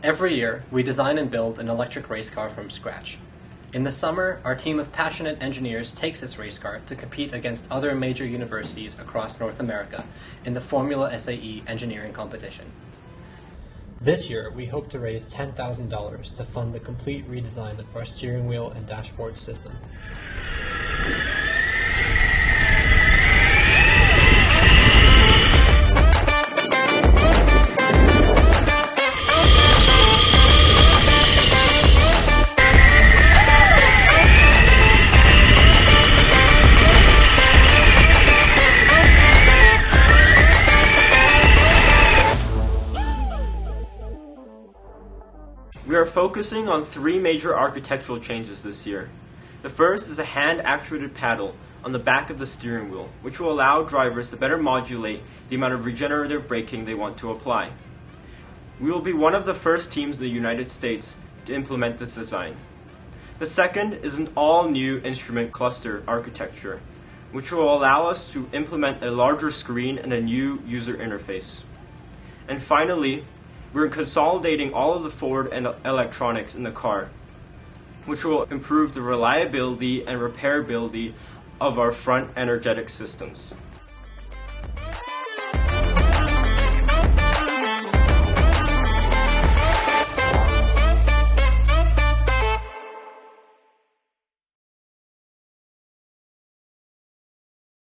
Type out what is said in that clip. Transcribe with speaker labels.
Speaker 1: Every year, we design and build an electric race car from scratch. In the summer, our team of passionate engineers takes this race car to compete against other major universities across North America in the Formula SAE engineering competition. This year, we hope to raise $10,000 to fund the complete redesign of our steering wheel and dashboard system.
Speaker 2: We are focusing on three major architectural changes this year. The first is a hand-actuated paddle on the back of the steering wheel, which will allow drivers to better modulate the amount of regenerative braking they want to apply. We will be one of the first teams in the United States to implement this design. The second is an all-new instrument cluster architecture, which will allow us to implement a larger screen and a new user interface. And finally, we're consolidating all of the forward and electronics in the car, which will improve the reliability and repairability of our front energetic systems.